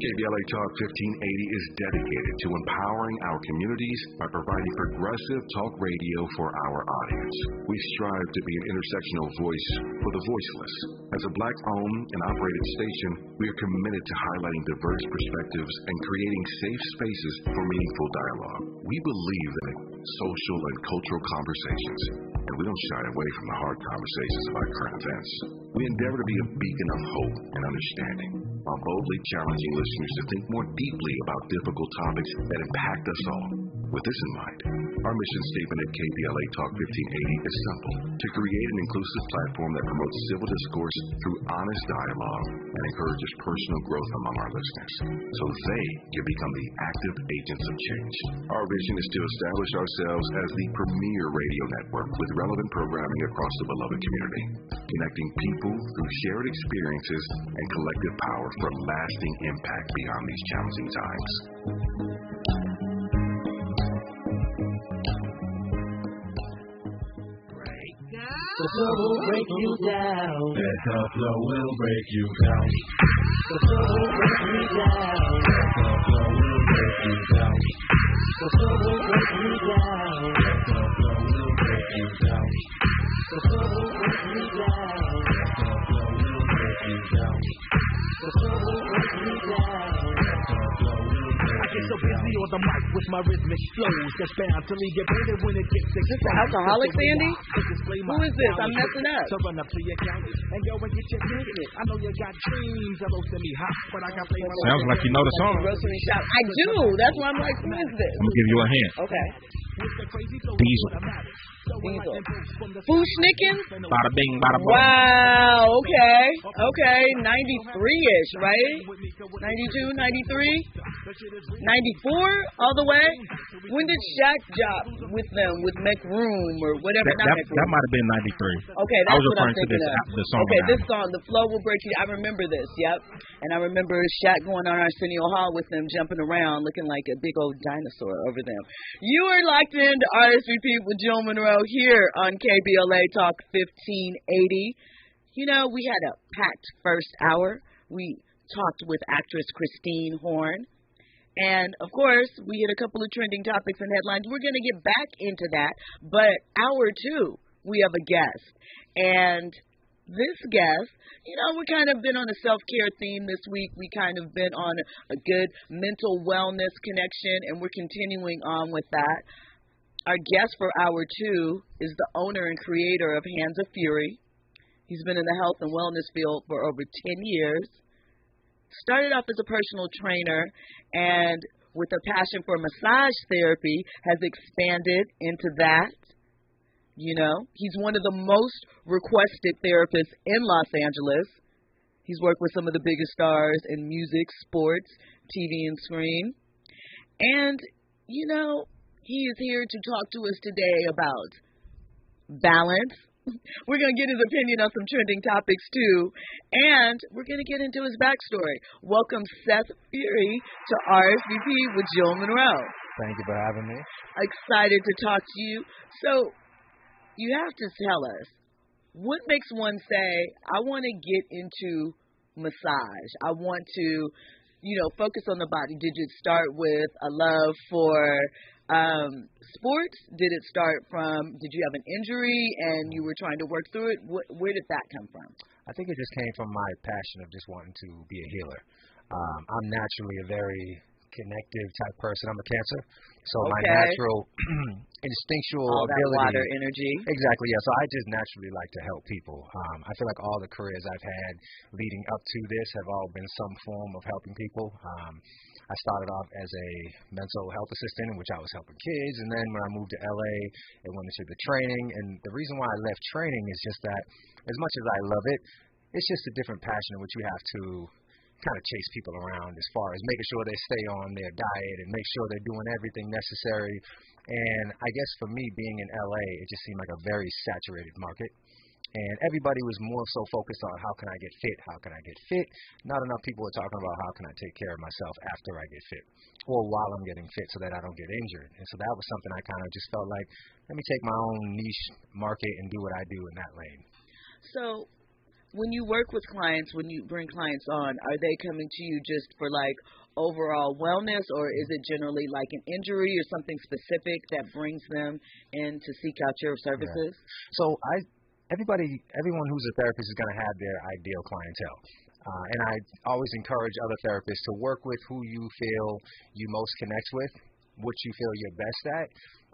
KBLA Talk 1580 is dedicated to empowering our communities by providing progressive talk radio for our audience. We strive to be an intersectional voice for the voiceless. As a Black-owned and operated station, we are committed to highlighting diverse perspectives and creating safe spaces for meaningful dialogue. We believe that social and cultural conversations, and we don't shy away from the hard conversations about current events. We endeavor to be a beacon of hope and understanding, while boldly challenging listeners to think more deeply about difficult topics that impact us all. With this in mind, our mission statement at KBLA Talk 1580 is simple: to create an inclusive platform that promotes civil discourse through honest dialogue and encourages personal growth among our listeners, so they can become the active agents of change. Our vision is to establish ourselves as the premier radio network with relevant programming across the beloved community, connecting people through shared experiences and collective power for lasting impact beyond these challenging times. The flow will break you down. Let the flow will break you down. The flow will break you down. Let the flow will break you down. The flow will break you down. Let the flow will break you down. The flow will break you down. Let the flow will break you down. The flow will break you down. Let the flow will break I get so busy on the mic with my rhythmic flows that's bound to leave you better when it gets Is this the alcoholic, Sandy? Who is this? I'm messing up. So run up to your county and go and get your ticket. I know you got dreams of roasting me hot, but I got flavor. Sounds like you know the song. Grocery shop. I do. That's why I'm like, who is this? I'm gonna give you a hint. Okay. Diesel. Diesel. Fushnikin? Bada bing, bada boom. Wow. Okay. Okay. 93-ish, right? 92, 93, 94, all the way. When did Shaq drop with them, with Make Room or whatever? That might have been 93. Okay, that's what I'm thinking of. The song. Okay, this song, The Flow Will Break You. I remember this, yep. And I remember Shaq going on Arsenio Hall with them, jumping around, looking like a big old dinosaur over them. You are locked into RSVP with Jill Munroe here on KBLA Talk 1580. You know, we had a packed first hour. We talked with actress Christine Horn. And, of course, we hit a couple of trending topics and headlines. We're going to get back into that. But hour two, we have a guest. And this guest, you know, we kind of been on a self-care theme this week. We kind of been on a good mental wellness connection, and we're continuing on with that. Our guest for hour two is the owner and creator of Hands of Fury. He's been in the health and wellness field for over 10 years. Started off as a personal trainer, and with a passion for massage therapy, has expanded into that. You know, he's one of the most requested therapists in Los Angeles. He's worked with some of the biggest stars in music, sports, TV, and screen. And, you know, he is here to talk to us today about balance. We're going to get his opinion on some trending topics, too. And we're going to get into his backstory. Welcome, Seth Fury, to RSVP with Jill Munroe. Thank you for having me. Excited to talk to you. So, you have to tell us, what makes one say, I want to get into massage? I want to, you know, focus on the body. Did it start with a love for sports? Did it start from, did you have an injury and you were trying to work through it? Where did that come from? I think it just came from my passion of just wanting to be a healer. I'm naturally a very connective type person. I'm a Cancer. So my natural instinctual all that ability. Water energy. Exactly, yeah. So I just naturally like to help people. I feel like all the careers I've had leading up to this have all been some form of helping people. I started off as a mental health assistant, in which I was helping kids, and then when I moved to LA, it went into the training. And the reason why I left training is just that, as much as I love it, it's just a different passion in which you have to kind of chase people around as far as making sure they stay on their diet and make sure they're doing everything necessary. And I guess for me, being in LA, it just seemed like a very saturated market. And everybody was more so focused on how can I get fit, how can I get fit. Not enough people were talking about how can I take care of myself after I get fit or while I'm getting fit so that I don't get injured. And so that was something I kind of just felt like, let me take my own niche market and do what I do in that lane. So when you work with clients, when you bring clients on, are they coming to you just for like overall wellness, or is it generally like an injury or something specific that brings them in to seek out your services? Yeah. So everyone who's a therapist is going to have their ideal clientele. And I always encourage other therapists to work with who you feel you most connect with, what you feel you're best at,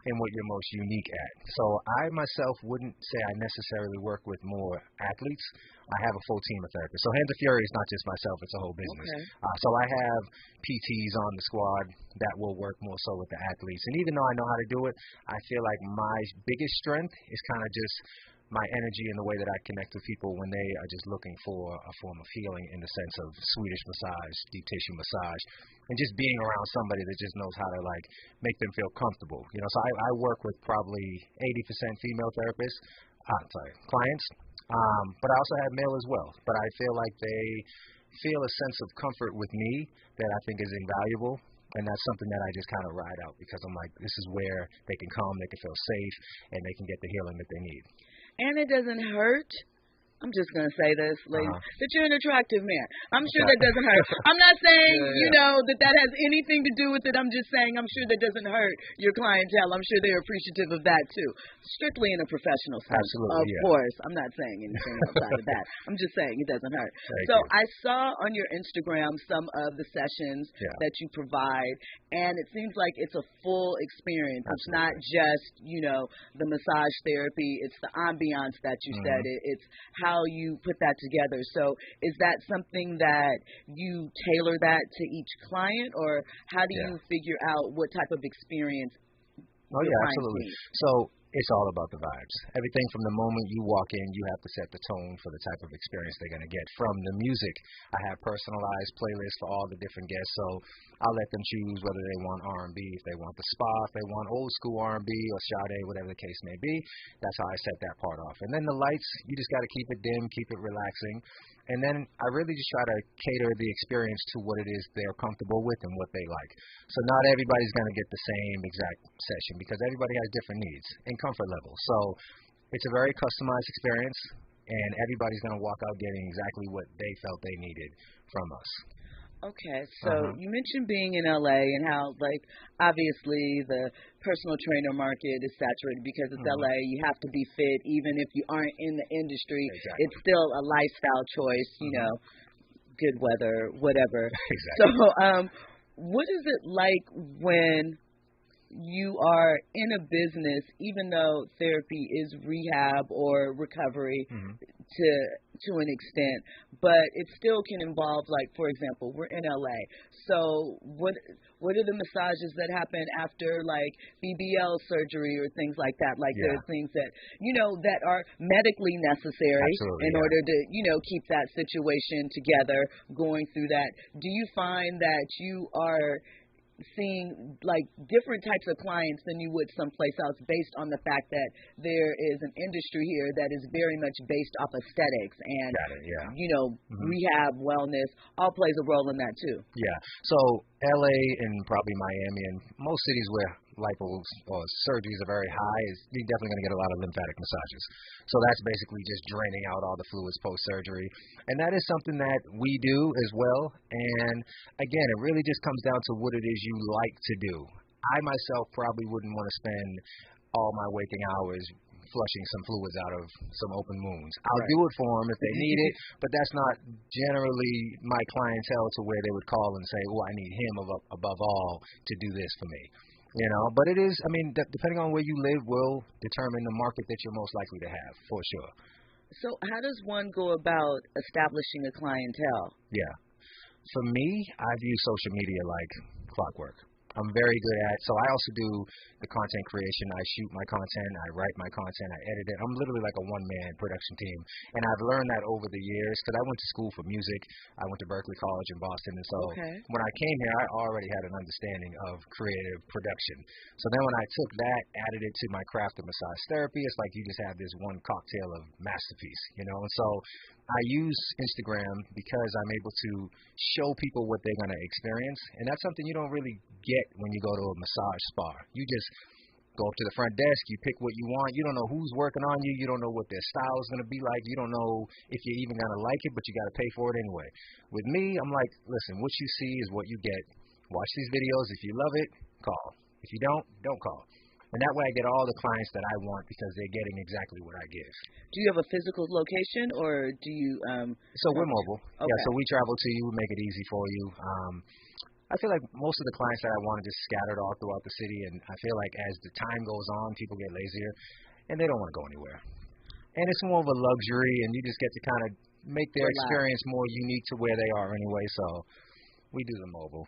and what you're most unique at. So I myself wouldn't say I necessarily work with more athletes. I have a full team of therapists. So Hands of Fury is not just myself, it's a whole business. Okay. So I have PTs on the squad that will work more so with the athletes. And even though I know how to do it, I feel like my biggest strength is kind of just my energy and the way that I connect with people when they are just looking for a form of healing in the sense of Swedish massage, deep tissue massage, and just being around somebody that just knows how to like make them feel comfortable. So I work with probably 80% female therapists, clients, but I also have male as well. But I feel like they feel a sense of comfort with me that I think is invaluable. And that's something that I just kind of ride out because I'm like, this is where they can come, they can feel safe, and they can get the healing that they need. And it doesn't hurt. I'm just going to say this, ladies, that you're an attractive man. I'm sure that doesn't hurt. I'm not saying, that has anything to do with it. I'm just saying I'm sure that doesn't hurt your clientele. I'm sure they're appreciative of that, too. Strictly in a professional sense. Absolutely, of course. I'm not saying anything outside of that. I'm just saying it doesn't hurt. Thank so you. I saw on your Instagram some of the sessions that you provide, and it seems like it's a full experience. Absolutely. It's not just, the massage therapy. It's the ambiance that you said. It's how you put that together. So is that something that you tailor that to each client, or how do you figure out what type of experience? Oh, yeah, absolutely. So it's all about the vibes. Everything from the moment you walk in, you have to set the tone for the type of experience they're going to get. From the music, I have personalized playlists for all the different guests, so I'll let them choose whether they want R&B, if they want the spa, if they want old school R&B or Sade, whatever the case may be. That's how I set that part off. And then the lights, you just got to keep it dim, keep it relaxing. And then I really just try to cater the experience to what it is they're comfortable with and what they like. So not everybody's going to get the same exact session because everybody has different needs and comfort levels. So it's a very customized experience, and everybody's going to walk out getting exactly what they felt they needed from us. Okay, so you mentioned being in LA and how, obviously the personal trainer market is saturated because it's LA. You have to be fit, even if you aren't in the industry. Exactly. It's still a lifestyle choice, good weather, whatever. Exactly. So, what is it like when you are in a business, even though therapy is rehab or recovery to an extent, but it still can involve, for example, we're in LA. So what are the massages that happen after BBL surgery or things like that? There are things that that are medically necessary in order to keep that situation together, going through that. Do you find that you are seeing different types of clients than you would someplace else based on the fact that there is an industry here that is very much based off aesthetics and rehab, wellness, all plays a role in that too? Yeah. So LA and probably Miami and most cities where lipo or surgeries are very high, you're definitely going to get a lot of lymphatic massages. So that's basically just draining out all the fluids post-surgery. And that is something that we do as well. And again, it really just comes down to what it is you like to do. I myself probably wouldn't want to spend all my waking hours flushing some fluids out of some open wounds. I'll do it for them if they need it, but that's not generally my clientele to where they would call and say, I need him above all to do this for me. But it is, depending on where you live will determine the market that you're most likely to have, for sure. So how does one go about establishing a clientele? Yeah. For me, I view social media like clockwork. I'm very good at, so I also do the content creation. I shoot my content, I write my content, I edit it. I'm literally like a one-man production team. And I've learned that over the years because I went to school for music. I went to Berkeley College in Boston. And so when I came here, I already had an understanding of creative production. So then when I took that, added it to my craft of massage therapy, it's like you just have this one cocktail of masterpiece, And so I use Instagram because I'm able to show people what they're going to experience. And that's something you don't really get when you go to a massage spa. You just Go up to the front desk, you pick what you want. You don't know who's working on you. You don't know what their style is going to be like. You don't know if you're even going to like it, but you got to pay for it anyway. With me, I'm like, listen, what you see is what you get. Watch these videos. If you love it, call. If you don't call. And that way I get all the clients that I want because they're getting exactly what I give. Do you have a physical location or do you So we're mobile. Okay. Yeah, so we travel to you, make it easy for you. I feel like most of the clients that I want are just scattered all throughout the city, and I feel like as the time goes on, people get lazier and they don't want to go anywhere. And it's more of a luxury, and you just get to kind of make their experience more unique to where they are anyway, so we do the mobile.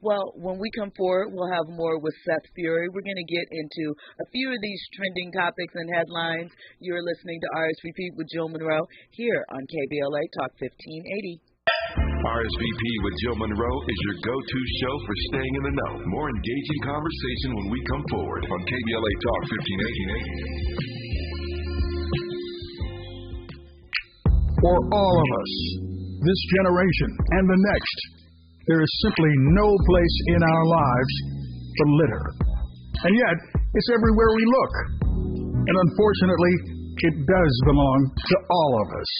Well, when we come forward, we'll have more with Seth Fury. We're going to get into a few of these trending topics and headlines. You're listening to RSVP with Jill Munroe here on KBLA Talk 1580. RSVP with Jill Munroe is your go-to show for staying in the know. More engaging conversation when we come forward on KBLA Talk 1580. For all of us, this generation and the next, there is simply no place in our lives for litter. And yet, it's everywhere we look. And unfortunately, it does belong to all of us.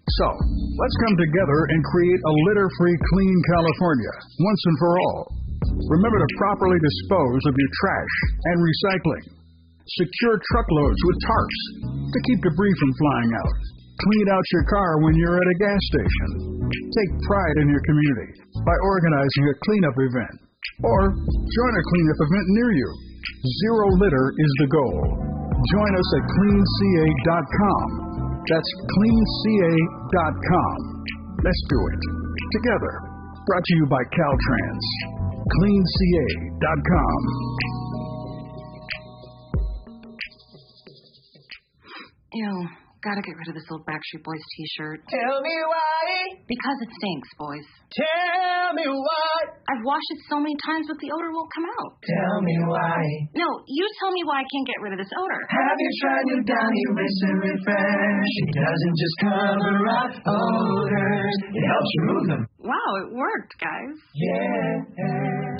So, let's come together and create a litter-free, clean California, once and for all. Remember to properly dispose of your trash and recycling. Secure truckloads with tarps to keep debris from flying out. Clean out your car when you're at a gas station. Take pride in your community by organizing a cleanup event. Or join a cleanup event near you. Zero litter is the goal. Join us at cleanca.com. That's cleanca.com. Let's do it. Together. Brought to you by Caltrans. cleanca.com. Ew. Gotta get rid of this old Backstreet Boys t-shirt. Tell me why. Because it stinks, boys. Tell me why. I've washed it so many times, but the odor won't come out. Tell me why. No, you tell me why I can't get rid of this odor. Have you tried new Downy Rinse and Refresh? It doesn't just cover up odors. It helps remove them. Wow, it worked, guys. Yeah.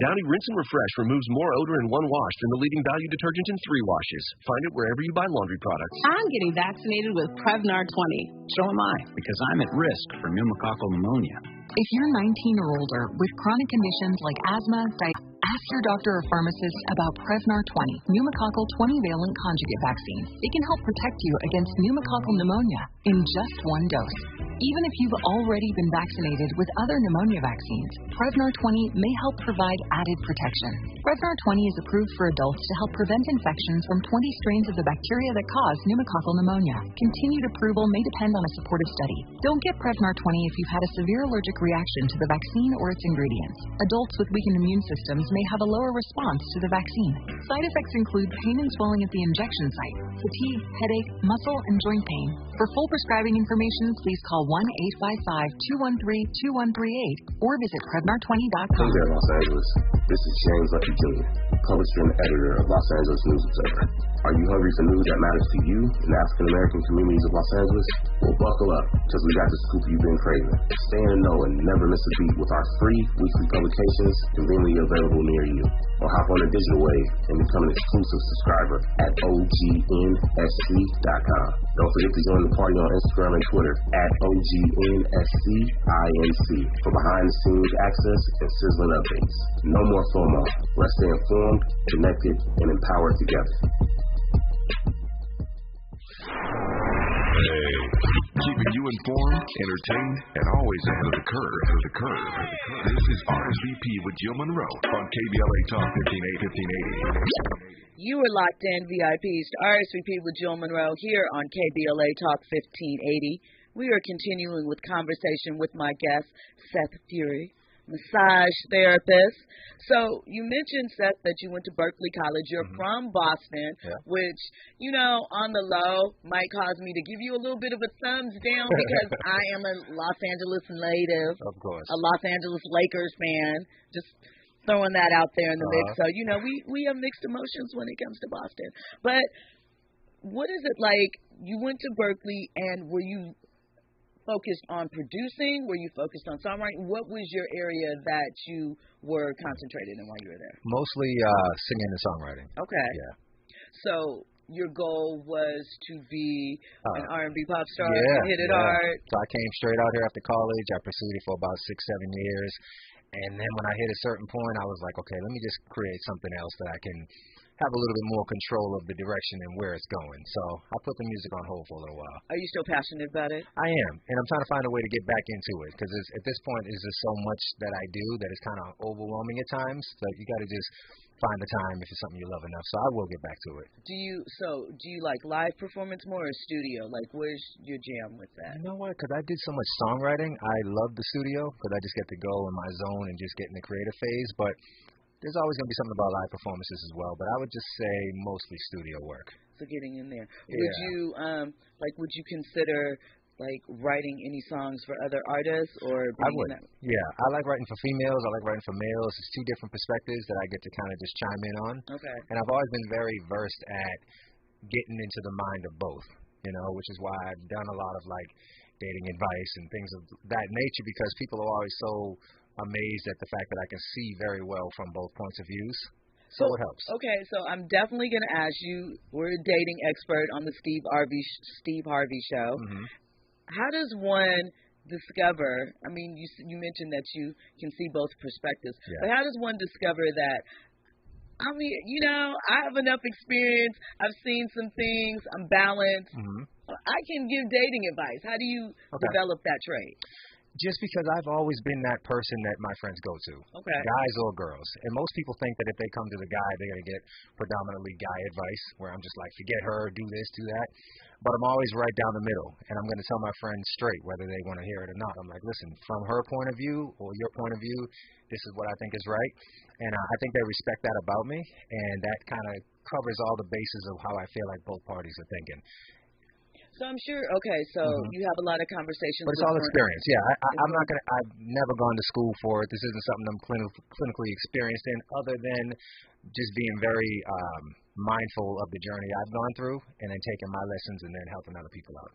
Downy Rinse and Refresh removes more odor in one wash than the leading value detergent in 3 washes. Find it wherever you buy laundry products. I'm getting vaccinated with Prevnar 20. So am I, because I'm at risk for pneumococcal pneumonia. If you're 19 or older with chronic conditions like asthma, ask your doctor or pharmacist about Prevnar 20, pneumococcal 20-valent conjugate vaccine. It can help protect you against pneumococcal pneumonia in just 1 dose. Even if you've already been vaccinated with other pneumonia vaccines, Prevnar 20 may help provide added protection. Prevnar 20 is approved for adults to help prevent infections from 20 strains of the bacteria that cause pneumococcal pneumonia. Continued approval may depend on a supportive study. Don't get Prevnar 20 if you've had a severe allergic reaction to the vaccine or its ingredients. Adults with weakened immune systems may have a lower response to the vaccine. Side effects include pain and swelling at the injection site, fatigue, headache, muscle, and joint pain. For full prescribing information, please call 1-855-213-2138 or visit Prevnar20.com. Hey there, Los Angeles. This is James Lucky Jr., publisher and editor of Los Angeles News Observer. Are you hungry for news that matters to you in the African American communities of Los Angeles? Well, buckle up, because we got the scoop you've been craving. Stay in the know and never miss a beat with our free weekly publications conveniently available near you. Or hop on the digital wave and become an exclusive subscriber at OGNSC.com. Don't forget to join the party on Instagram and Twitter at OGNSCINC for behind-the-scenes access and sizzling updates. No more FOMO. Let's stay informed, connected, and empowered together. Hey, keeping you informed, entertained, and always ahead of the curve. This is RSVP with Jill Munroe on KBLA Talk 1580. You are locked in, VIPs, to RSVP with Jill Munroe here on KBLA Talk 1580. We are continuing with conversation with my guest, Seth Fury, massage therapist. So you mentioned, Seth, that you went to Berkeley College. You're from Boston, which, you know, on the low might cause me to give you a little bit of a thumbs down because I am a Los Angeles native, of course, a Los Angeles Lakers fan. Just throwing that out there in the mix. So, you know, we have mixed emotions when it comes to Boston. But what is it like? You went to Berkeley, and were you focused on producing? Were you focused on songwriting? What was your area that you were concentrated in while you were there? Mostly singing and songwriting. Okay. Yeah. So your goal was to be an R&B pop star, hit it yeah. hard. So I came straight out here after college. I pursued it for about 6-7 years. And then when I hit a certain point, I was like, okay, let me just create something else that I can have a little bit more control of the direction and where it's going. So I put the music on hold for a little while. Are you still passionate about it? I am, and I'm trying to find a way to get back into it because at this point, it's just so much that I do that it's kind of overwhelming at times. So you got to just find the time if it's something you love enough. So I will get back to it. Do you like live performance more or studio? Like, where's your jam with that? You know what? Because I did so much songwriting, I love the studio because I just get to go in my zone and just get in the creative phase. But there's always going to be something about live performances as well. But I would just say mostly studio work. So getting in there. Yeah. Would you consider like writing any songs for other artists or I would. Yeah, I like writing for females. I like writing for males. It's two different perspectives that I get to kind of just chime in on. Okay. And I've always been very versed at getting into the mind of both, which is why I've done a lot of like dating advice and things of that nature because people are always so amazed at the fact that I can see very well from both points of views. So it helps. Okay, so I'm definitely going to ask you, we're a dating expert on the Steve Harvey show. Mm-hmm. How does one discover, I mean, you mentioned that you can see both perspectives, but how does one discover that, I mean, I have enough experience, I've seen some things, I'm balanced, I can give dating advice. How do you develop that trait? Just because I've always been that person that my friends go to, guys or girls. And most people think that if they come to the guy, they're going to get predominantly guy advice, where I'm just like, forget her, do this, do that. But I'm always right down the middle, and I'm going to tell my friends straight, whether they want to hear it or not. I'm like, listen, from her point of view or your point of view, this is what I think is right. And I think they respect that about me, and that kind of covers all the bases of how I feel like both parties are thinking. So I'm sure, you have a lot of conversations. But it's all experience, I've never gone to school for it. This isn't something I'm clinically experienced in other than just being very mindful of the journey I've gone through and then taking my lessons and then helping other people out.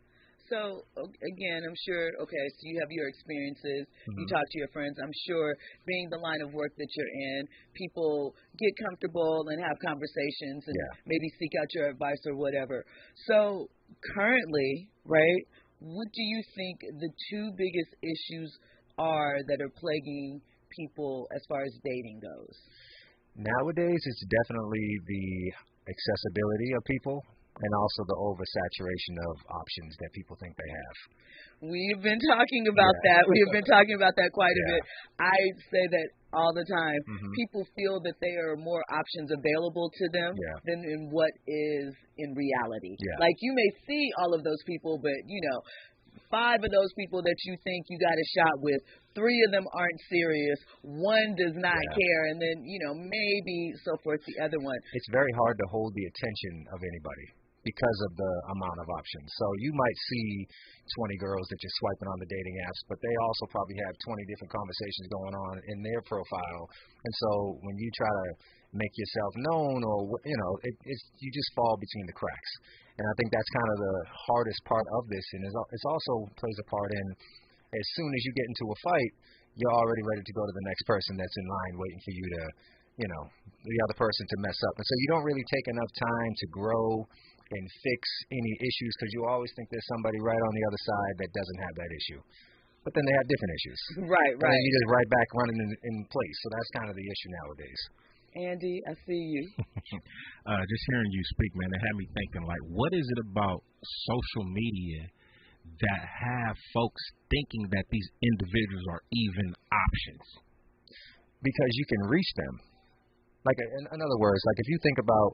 So, again, I'm sure, so you have your experiences, you talk to your friends. I'm sure being the line of work that you're in, people get comfortable and have conversations and maybe seek out your advice or whatever. So, currently, right, what do you think the two biggest issues are that are plaguing people as far as dating goes? Nowadays, it's definitely the accessibility of people. And also the oversaturation of options that people think they have. We've been talking about that. We have been talking about that quite a bit. I say that all the time. People feel that there are more options available to them than in what is in reality. Like you may see all of those people, but 5 of those people that you think you got a shot with, 3 of them aren't serious, 1 does not care, and then, maybe so forth the other one. It's very hard to hold the attention of anybody because of the amount of options. So you might see 20 girls that you're swiping on the dating apps, but they also probably have 20 different conversations going on in their profile. And so when you try to make yourself known or, you just fall between the cracks. And I think that's kind of the hardest part of this. And it also plays a part in as soon as you get into a fight, you're already ready to go to the next person that's in line waiting for you to, the other person to mess up. And so you don't really take enough time to grow and fix any issues because you always think there's somebody right on the other side that doesn't have that issue. But then they have different issues. Right. And then you just right back running in place. So that's kind of the issue nowadays. Andy, I see you. Just hearing you speak, man, it had me thinking, like, what is it about social media that have folks thinking that these individuals are even options? Because you can reach them. Like, in other words, like if you think about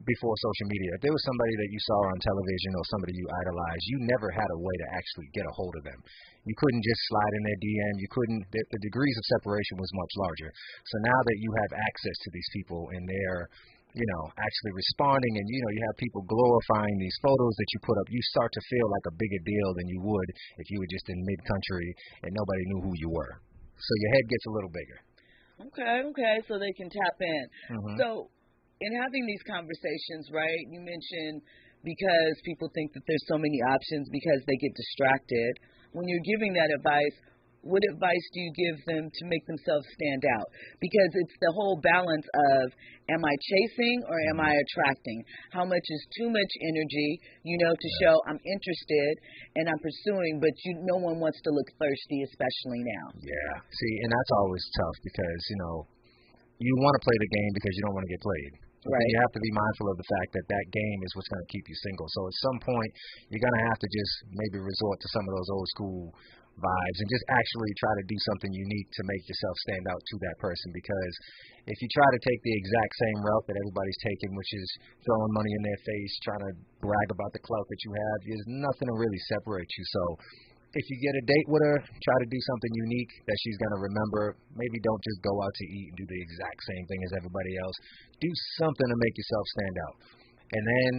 before social media, if there was somebody that you saw on television or somebody you idolized, you never had a way to actually get a hold of them. You couldn't just slide in their DM. You couldn't. The degrees of separation was much larger. So now that you have access to these people and they're, actually responding, and you have people glorifying these photos that you put up, you start to feel like a bigger deal than you would if you were just in mid-country and nobody knew who you were. So your head gets a little bigger. Okay. So they can tap in. So, in having these conversations, right, you mentioned because people think that there's so many options because they get distracted. When you're giving that advice, what advice do you give them to make themselves stand out? Because it's the whole balance of, am I chasing or am I attracting? How much is too much energy, to show I'm interested and I'm pursuing, but no one wants to look thirsty, especially now. Yeah. See, and that's always tough because, you want to play the game because you don't want to get played. Right. You have to be mindful of the fact that that game is what's going to keep you single. So at some point, you're going to have to just maybe resort to some of those old school vibes and just actually try to do something unique to make yourself stand out to that person. Because if you try to take the exact same route that everybody's taking, which is throwing money in their face, trying to brag about the clout that you have, there's nothing to really separate you. So if you get a date with her, try to do something unique that she's going to remember. Maybe don't just go out to eat and do the exact same thing as everybody else. Do something to make yourself stand out. And then,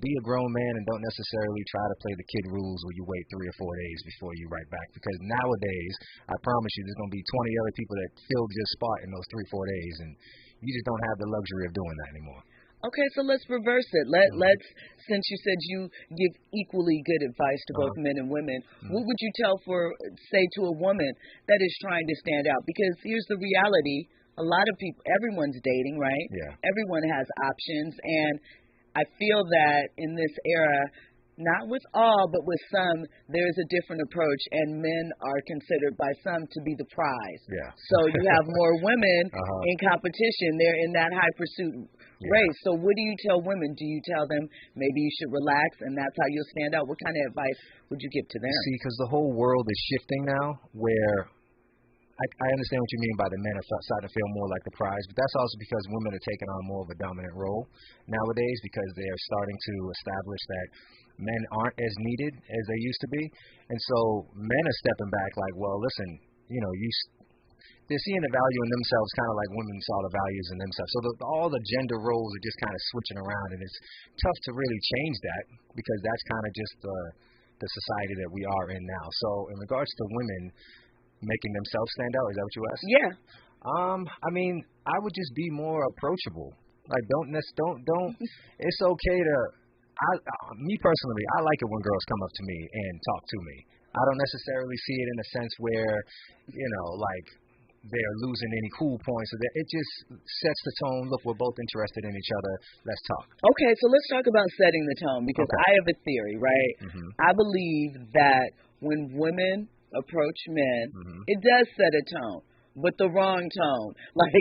be a grown man and don't necessarily try to play the kid rules where you wait 3 or 4 days before you write back. Because nowadays, I promise you, there's going to be 20 other people that filled your spot in those 3-4 days. And you just don't have the luxury of doing that anymore. Okay, so let's reverse it. Let's, since you said you give equally good advice to both men and women, what would you say to a woman that is trying to stand out? Because here's the reality. A lot of people, everyone's dating, right? Yeah. Everyone has options. And I feel that in this era, not with all, but with some, there's a different approach, and men are considered by some to be the prize. Yeah. So you have more women in competition. They're in that high pursuit race. So what do you tell women? Do you tell them maybe you should relax and that's how you'll stand out? What kind of advice would you give to them? See, because the whole world is shifting now where I understand what you mean by the men are starting to feel more like the prize, but that's also because women are taking on more of a dominant role nowadays because they're starting to establish that men aren't as needed as they used to be. And so men are stepping back like, well, listen, they're seeing the value in themselves kind of like women saw the values in themselves. So all the gender roles are just kind of switching around, and it's tough to really change that because that's kind of just the society that we are in now. So in regards to women making themselves stand out, is that what you asked? Yeah. I mean, I would just be more approachable. Like, don't. It's okay to. Me personally, I like it when girls come up to me and talk to me. I don't necessarily see it in a sense where, like they're losing any cool points. So that it just sets the tone. Look, we're both interested in each other. Let's talk. Okay, so let's talk about setting the tone because I have a theory, right? Mm-hmm. I believe that when women approach men, it does set a tone. But the wrong tone, like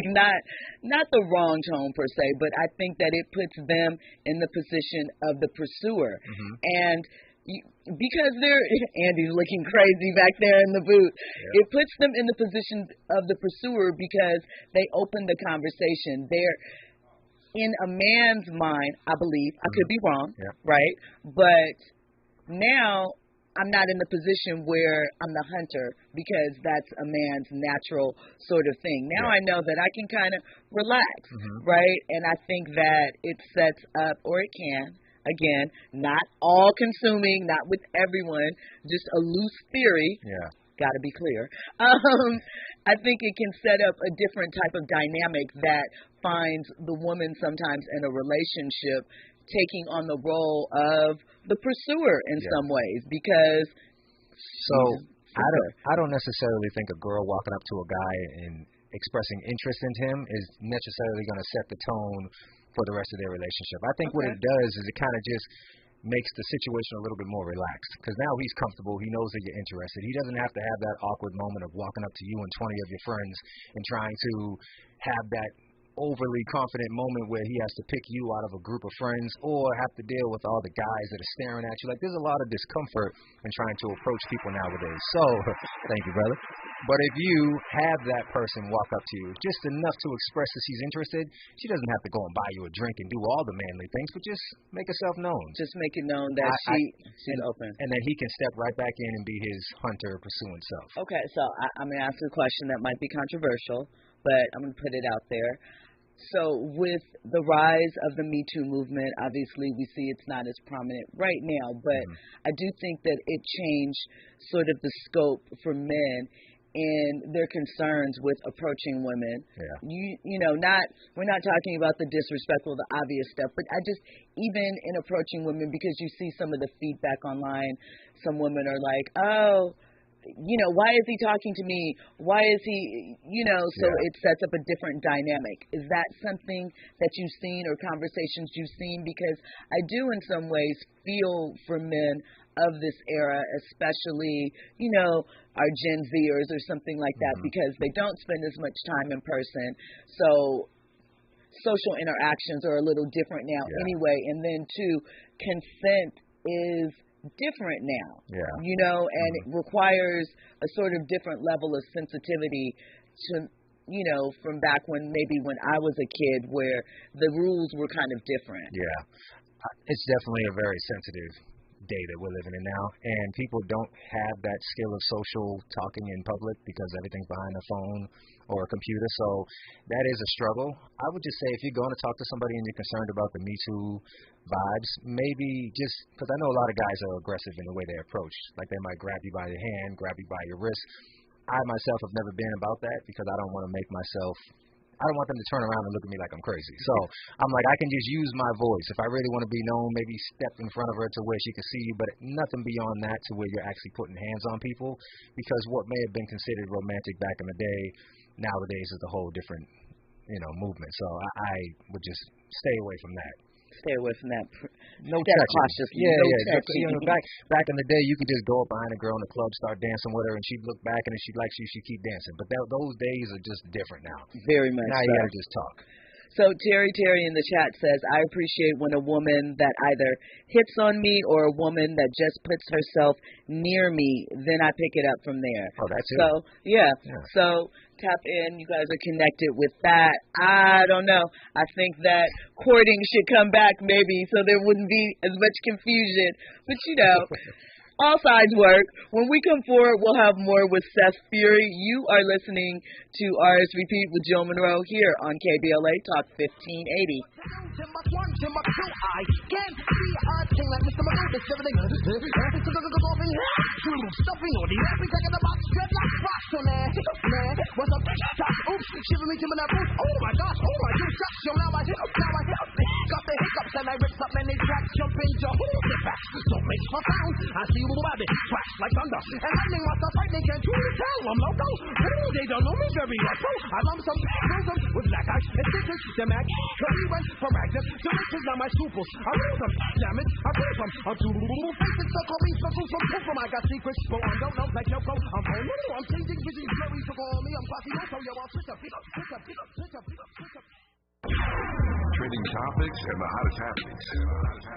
not the wrong tone per se, but I think that it puts them in the position of the pursuer. And because Andy's looking crazy back there in the booth, it puts them in the position of the pursuer because they open the conversation. They're in a man's mind, I believe. I could be wrong, right? But now I'm not in the position where I'm the hunter because that's a man's natural sort of thing. Now I know that I can kind of relax, right? And I think that it sets up, or it can, again, not all consuming, not with everyone, just a loose theory. Yeah. Got to be clear. I think it can set up a different type of dynamic that finds the woman sometimes in a relationship taking on the role of the pursuer in some ways because I don't necessarily think a girl walking up to a guy and expressing interest in him is necessarily going to set the tone for the rest of their relationship. I think what it does is it kind of just makes the situation a little bit more relaxed because now he's comfortable. He knows that you're interested. He doesn't have to have that awkward moment of walking up to you and 20 of your friends and trying to have that overly confident moment where he has to pick you out of a group of friends or have to deal with all the guys that are staring at you. Like, there's a lot of discomfort in trying to approach people nowadays. So, thank you, brother. But if you have that person walk up to you just enough to express that she's interested, she doesn't have to go and buy you a drink and do all the manly things, but just make herself known. Just make it known that she's open. And then he can step right back in and be his hunter pursuing self. Okay, so I'm going to ask a question that might be controversial, but I'm going to put it out there. So with the rise of the Me Too movement, obviously we see it's not as prominent right now, but I do think that it changed sort of the scope for men and their concerns with approaching women. Yeah. We're not talking about the disrespectful, the obvious stuff, but even in approaching women, because you see some of the feedback online, some women are like, oh, why is he talking to me? Why is he, so it sets up a different dynamic. Is that something that you've seen or conversations you've seen? Because I do in some ways feel for men of this era, especially, our Gen Zers or something like that, because they don't spend as much time in person. So social interactions are a little different now anyway. And then two, consent is different now, and it requires a sort of different level of sensitivity to, from back when I was a kid where the rules were kind of different. Yeah. It's definitely a very sensitive day that we're living in now, and people don't have that skill of social talking in public because everything's behind a phone or a computer, so that is a struggle. I would just say if you're going to talk to somebody and you're concerned about the Me Too vibes, maybe just, because I know a lot of guys are aggressive in the way they approach, like they might grab you by the hand, grab you by your wrist. I myself have never been about that because I don't want to make myself, I don't want them to turn around and look at me like I'm crazy. So I'm like, I can just use my voice. If I really want to be known, maybe step in front of her to where she can see you, but nothing beyond that to where you're actually putting hands on people, because what may have been considered romantic back in the day, nowadays is a whole different, movement. So I would just stay away from that. Stay away from that. No touching. Yeah. Back in the day, you could just go up behind a girl in the club, start dancing with her, and she'd look back, and if she likes you, she'd keep dancing. But those days are just different now. Very much. Now you gotta just talk. So Terry in the chat says, I appreciate when a woman that either hits on me or a woman that just puts herself near me, then I pick it up from there. Oh, that's it. So, So tap in. You guys are connected with that. I don't know. I think that courting should come back maybe so there wouldn't be as much confusion. But, all sides work. When we come forward, we'll have more with Seth Fury. You are listening to RSVP with Jill Munroe here on KBLA Talk 1580. I can't see a thing like Mr. Magoo, this everything. Stuffing on the every second about dreadlock rocks on there. Man, what's up? Oops, shiver me to my boots. Oh my gosh, sucks. So now I got the hiccups and I ripped up many tracks, jump into hold it back. Don't make my sound. I see you rabbit, crash like thunder. And lightning what's up, they can't truly tell I'm loco. Ooh, they don't know me very well. So I lump some rhythm with black eyes and stitches. The Mac, curry went from Magnum. So this is not my supers. I roll them, damn it, I roll them. I'm too little faces, so call me special from Poof. I got secrets, but I don't know like Yoko. I'm home, I'm changing visions, blurry, so call me. I'm fucking also, I'll switch up. Trending topics and the hottest happenings.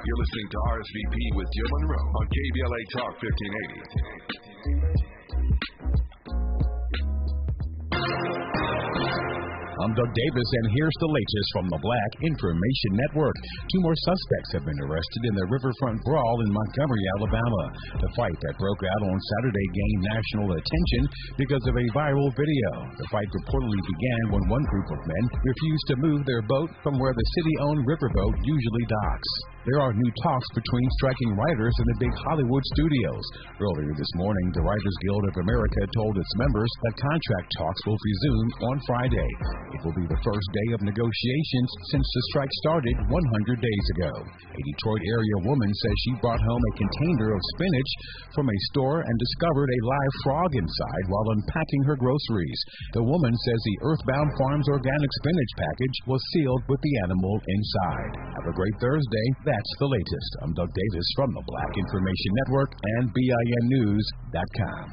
You're listening to RSVP with Jill Munroe on KBLA Talk 1580. I'm Doug Davis, and here's the latest from the Black Information Network. 2 more suspects have been arrested in the riverfront brawl in Montgomery, Alabama. The fight that broke out on Saturday gained national attention because of a viral video. The fight reportedly began when one group of men refused to move their boat from where the city-owned riverboat usually docks. There are new talks between striking writers and the big Hollywood studios. Earlier this morning, the Writers Guild of America told its members that contract talks will resume on Friday. It will be the first day of negotiations since the strike started 100 days ago. A Detroit area woman says she brought home a container of spinach from a store and discovered a live frog inside while unpacking her groceries. The woman says the Earthbound Farms organic spinach package was sealed with the animal inside. Have a great Thursday. That's the latest. I'm Doug Davis from the Black Information Network and BINnews.com.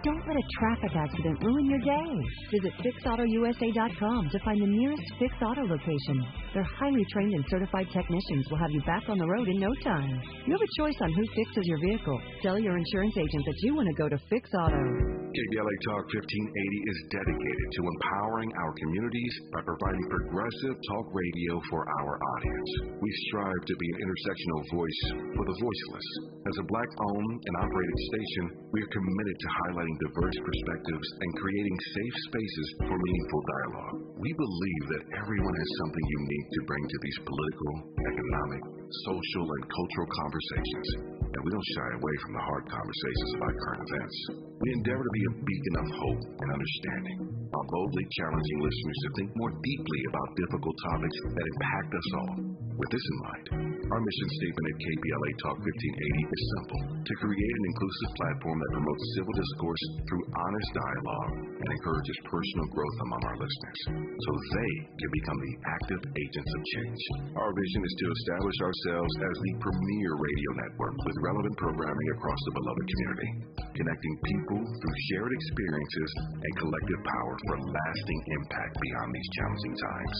Don't let a traffic accident ruin your day. Visit FixAutoUSA.com to find the nearest Fix Auto location. Their highly trained and certified technicians will have you back on the road in no time. You have a choice on who fixes your vehicle. Tell your insurance agent that you want to go to Fix Auto. KBLA Talk 1580 is dedicated to empowering our communities by providing progressive talk radio for our audience. We strive to be an intersectional voice for the voiceless. As a Black-owned and operated station, we are committed to highlighting diverse perspectives and creating safe spaces for meaningful dialogue. We believe that everyone has something unique to bring to these political, economic, social, and cultural conversations, and we don't shy away from the hard conversations about current events. We endeavor to be a beacon of hope and understanding, while boldly challenging listeners to think more deeply about difficult topics that impact us all. With this in mind, our mission statement at KBLA Talk 1580 is simple: to create an inclusive platform that promotes civil discourse through honest dialogue and encourages personal growth among our listeners, so they can become the active agents of change. Our vision is to establish ourselves as the premier radio network with relevant programming across the beloved community, connecting people through shared experiences and collective power for lasting impact beyond these challenging times.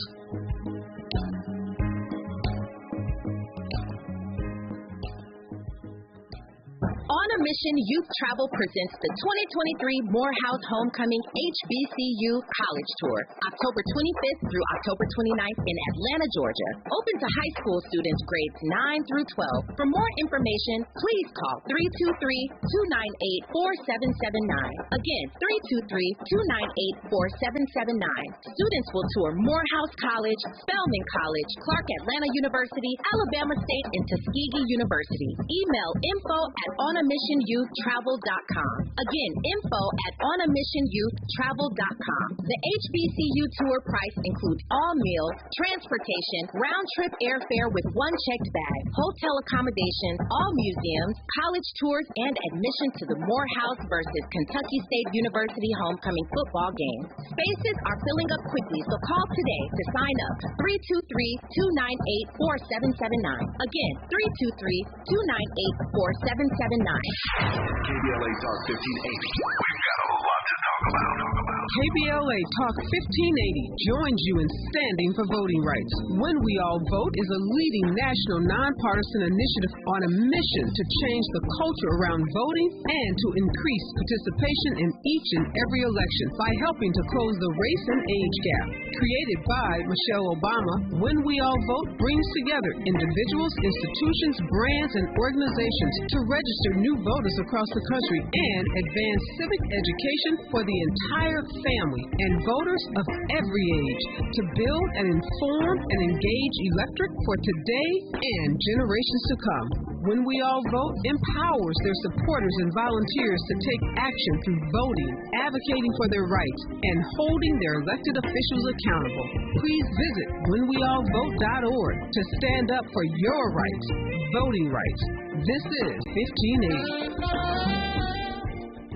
On a Mission Youth Travel presents the 2023 Morehouse Homecoming HBCU College Tour, October 25th through October 29th in Atlanta, Georgia. Open to high school students grades 9 through 12. For more information, please call 323-298-4779. Again, 323-298-4779. Students will tour Morehouse College, Spelman College, Clark Atlanta University, Alabama State, and Tuskegee University. Email info@onamissionyouthtravel.com. Again, info@onamissionyouthtravel.com. The HBCU tour price includes all meals, transportation, round-trip airfare with one checked bag, hotel accommodations, all museums, college tours, and admission to the Morehouse versus Kentucky State University homecoming football game. Spaces are filling up quickly, so call today to sign up. 323-298-4779. Again, 323-298-4779. KBLA Talk 1580. We've got a lot to talk about. KBLA Talk 1580 joins you in standing for voting rights. When We All Vote is a leading national nonpartisan initiative on a mission to change the culture around voting and to increase participation in each and every election by helping to close the race and age gap. Created by Michelle Obama, When We All Vote brings together individuals, institutions, brands, and organizations to register new voters across the country and advance civic education for the entire family and voters of every age to build and inform and engage electorate for today and generations to come. When We All Vote empowers their supporters and volunteers to take action through voting, advocating for their rights, and holding their elected officials accountable. Please visit whenweallvote.org to stand up for your rights, voting rights. This is 1580.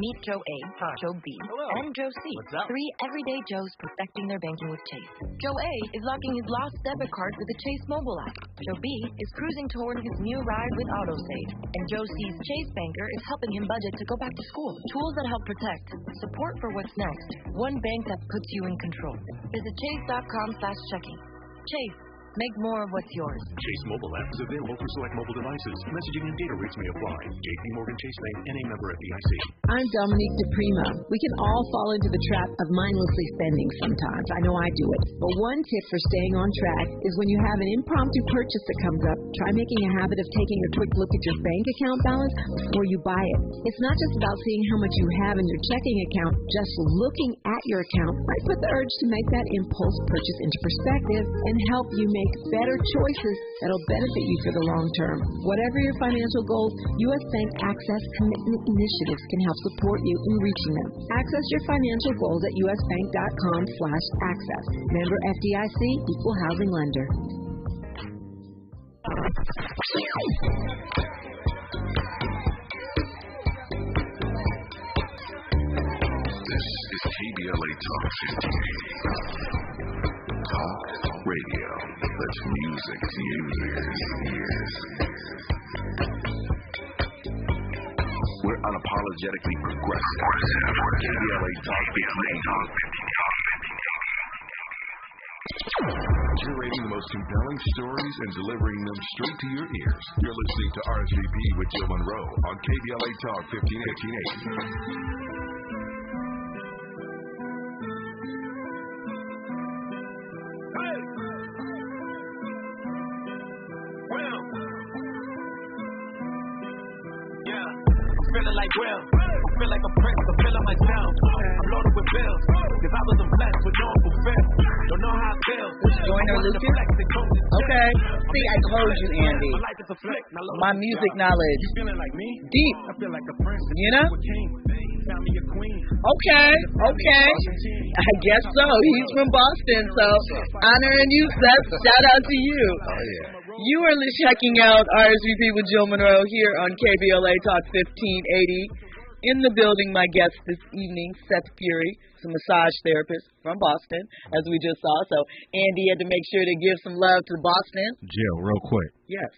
Meet Joe A, Joe B, and Joe C. Three everyday Joes perfecting their banking with Chase. Joe A is locking his lost debit card with the Chase mobile app. Joe B is cruising toward his new ride with AutoSave. And Joe C's Chase banker is helping him budget to go back to school. Tools that help protect. Support for what's next. One bank that puts you in control. Visit chase.com/checking. Chase. Make more of what's yours. Chase mobile app is available for select mobile devices. Messaging and data rates may apply. JP Morgan Chase Bank, NA member FDIC. I'm Dominique DePrima. We can all fall into the trap of mindlessly spending sometimes. I know I do it. But one tip for staying on track is when you have an impromptu purchase that comes up, try making a habit of taking a quick look at your bank account balance before you buy it. It's not just about seeing how much you have in your checking account. Just looking at your account might put the urge to make that impulse purchase into perspective and help you make better choices that'll benefit you for the long term. Whatever your financial goals, U.S. Bank Access Commitment Initiatives can help support you in reaching them. Access your financial goals at usbank.com/access. Member FDIC, Equal Housing Lender. This is KBLA Talk 1580. Talk radio. That's music to your ears. We're unapologetically progressive. KBLA Talk 1580. Curating the most compelling stories and delivering them straight to your ears. You're listening to RSVP with Jill Munroe on KBLA Talk 1580. Feeling like Will, I feel like a prince, I'm feeling myself. I'm loaded with bills, cause I wasn't blessed with no fulfill. Don't know how I feel. Join our Lucas? Okay. See, I told you, Andy. My music knowledge. You feeling like me? Deep. I feel like a prince. You know? Okay. I guess so. He's from Boston, so honoring you, Seth. Shout out to you. Oh, yeah. You are checking out RSVP with Jill Munroe here on KBLA Talk 1580. In the building, my guest this evening, Seth Fury, a massage therapist from Boston, as we just saw. So Andy had to make sure to give some love to Boston. Jill, real quick. Yes.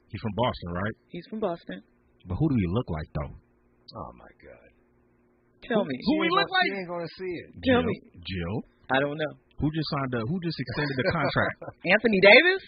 He's from Boston, right? He's from Boston. But who do he look like, though? Oh, my God. Tell me. Who he look like? You ain't going to see it. Tell me. Jill? I don't know. Who just extended the contract? Anthony Davis?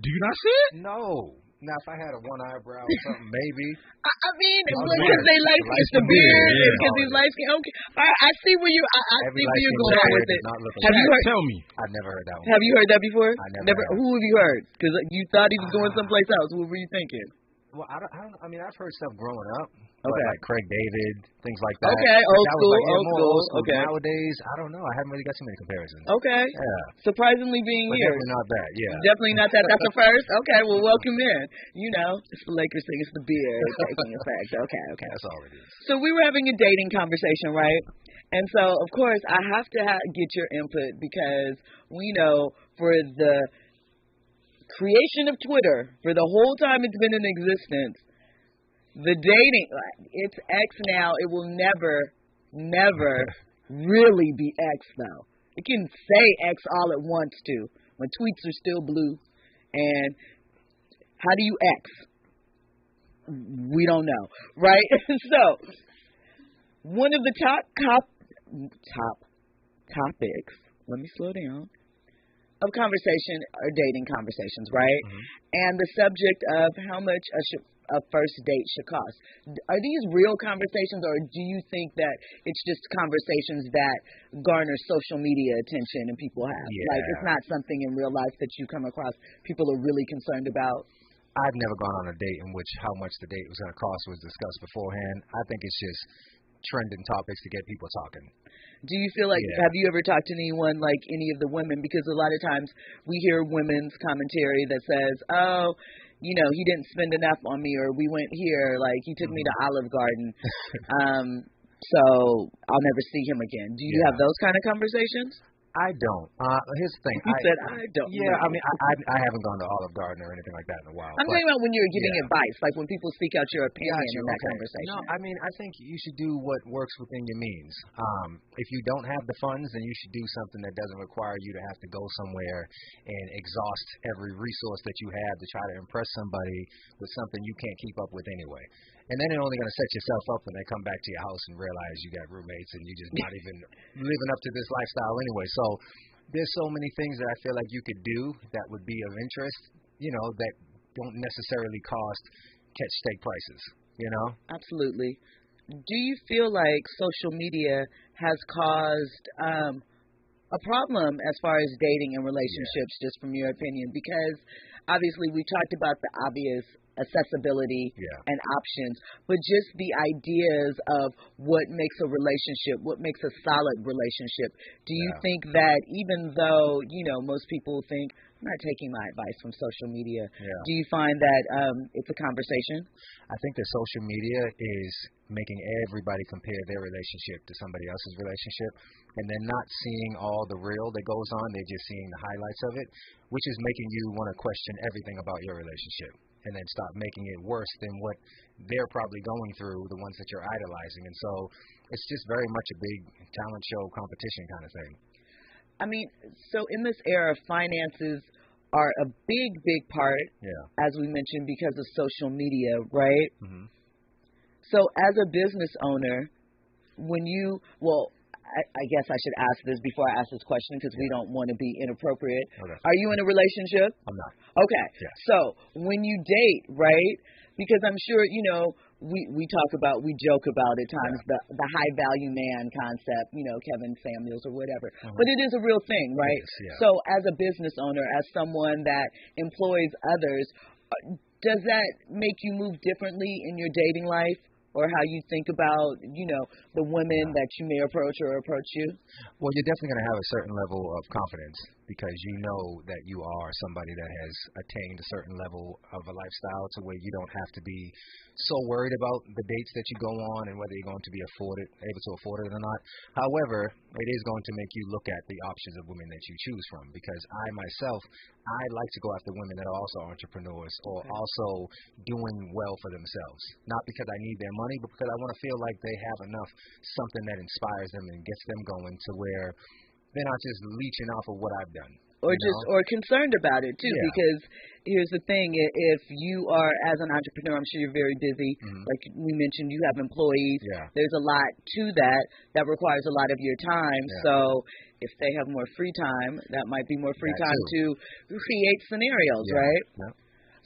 Do you not see it? No. Now, if I had a one eyebrow or something, maybe. I mean, because they like it's the beard, because he's light skin. Okay, I see where you. I see where you're going with it. Have you heard? Tell me. I've never heard that one. Have you heard that before? I never. Who have you heard? Because you thought he was going someplace else. What were you thinking? Well, I mean, I've heard stuff growing up. Okay. Like Craig David, things like that. Okay, old school. Okay. Nowadays, I don't know. I haven't really got too many comparisons. Okay. Yeah. Surprisingly being but here. Definitely not that, yeah. Definitely not that. That's the first? Okay, well, welcome in. You know, it's the Lakers thing. It's the beard taking effect. Okay. That's all it is. So we were having a dating conversation, right? And so, of course, I have to get your input because we know for the creation of Twitter, for the whole time it's been in existence, the dating, it's X now. It will never really be X, though. It can say X all it wants to when tweets are still blue. And how do you X? We don't know, right? So, one of the top topics, let me slow down, of conversation are dating conversations, right? Mm-hmm. And the subject of how much a first date should cost. Are these real conversations, or do you think that it's just conversations that garner social media attention and people have? Yeah. Like, it's not something in real life that you come across people are really concerned about? I've never gone on a date in which how much the date was going to cost was discussed beforehand. I think it's just trending topics to get people talking. Do you feel like, have you ever talked to anyone, like any of the women? Because a lot of times we hear women's commentary that says, oh, you know, he didn't spend enough on me, or we went here, like he took me to Olive Garden, so I'll never see him again. Do you have those kind of conversations? I don't. Here's the thing. You said I don't. Yeah, I mean, I haven't gone to Olive Garden or anything like that in a while. I'm talking about when you're giving advice, like when people seek out your opinion in that conversation. No, I mean, I think you should do what works within your means. If you don't have the funds, then you should do something that doesn't require you to have to go somewhere and exhaust every resource that you have to try to impress somebody with something you can't keep up with anyway. And then you're only going to set yourself up when they come back to your house and realize you got roommates and you're just not even living up to this lifestyle anyway. So there's so many things that I feel like you could do that would be of interest, you know, that don't necessarily cost catch steak prices, you know? Absolutely. Do you feel like social media has caused a problem as far as dating and relationships, just from your opinion? Because obviously we talked about the obvious accessibility and options, but just the ideas of what makes a relationship, what makes a solid relationship. Do you think that even though, you know, most people think, I'm not taking my advice from social media, do you find that it's a conversation? I think that social media is making everybody compare their relationship to somebody else's relationship, and they're not seeing all the real that goes on. They're just seeing the highlights of it, which is making you want to question everything about your relationship, and then stop making it worse than what they're probably going through, the ones that you're idolizing. And so it's just very much a big talent show competition kind of thing. I mean, so in this era, finances are a big, big part, as we mentioned, because of social media, right? Mm-hmm. So as a business owner, when you, I guess I should ask this before I ask this question because we don't want to be inappropriate. Okay. Are you in a relationship? I'm not. Okay. Yeah. So when you date, right, because I'm sure, you know, we joke about at times the high value man concept, you know, Kevin Samuels or whatever. Mm-hmm. But it is a real thing, right? Yes, So as a business owner, as someone that employs others, does that make you move differently in your dating life or how you think about, the women that you may approach or approach you? Well, you're definitely going to have a certain level of confidence because you know that you are somebody that has attained a certain level of a lifestyle to where you don't have to be so worried about the dates that you go on and whether you're going to be able to afford it or not. However, it is going to make you look at the options of women that you choose from because I like to go after women that are also entrepreneurs or also doing well for themselves. Not because I need their money, but because I want to feel like they have enough something that inspires them and gets them going to where they're not just leeching off of what I've done. Or concerned about it too, because here's the thing: if you are as an entrepreneur, I'm sure you're very busy. Like we mentioned, you have employees. There's a lot to that requires a lot of your time. So if they have more free time, that might be more free time to create scenarios, right?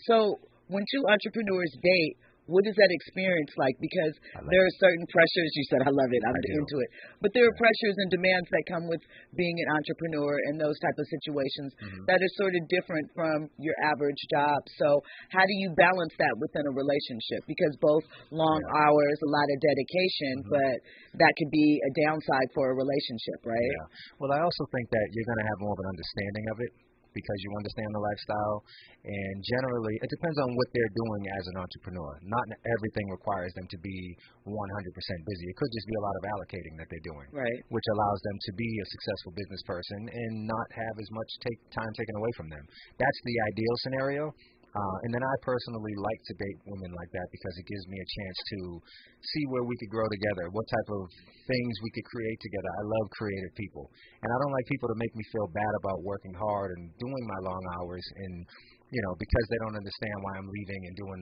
So when two entrepreneurs date, what is that experience like? Because there are certain pressures. You said, I love it. I'm into it. But there are pressures and demands that come with being an entrepreneur and those type of situations that are sort of different from your average job. So how do you balance that within a relationship? Because both long hours, a lot of dedication, but that could be a downside for a relationship, right? Yeah. Well, I also think that you're going to have more of an understanding of it, because you understand the lifestyle, and generally it depends on what they're doing as an entrepreneur. Not everything requires them to be 100% busy. It could just be a lot of allocating that they're doing, which allows them to be a successful business person and not have as much time taken away from them. That's the ideal scenario. And then I personally like to date women like that because it gives me a chance to see where we could grow together, what type of things we could create together. I love creative people. And I don't like people to make me feel bad about working hard and doing my long hours and, because they don't understand why I'm leaving and doing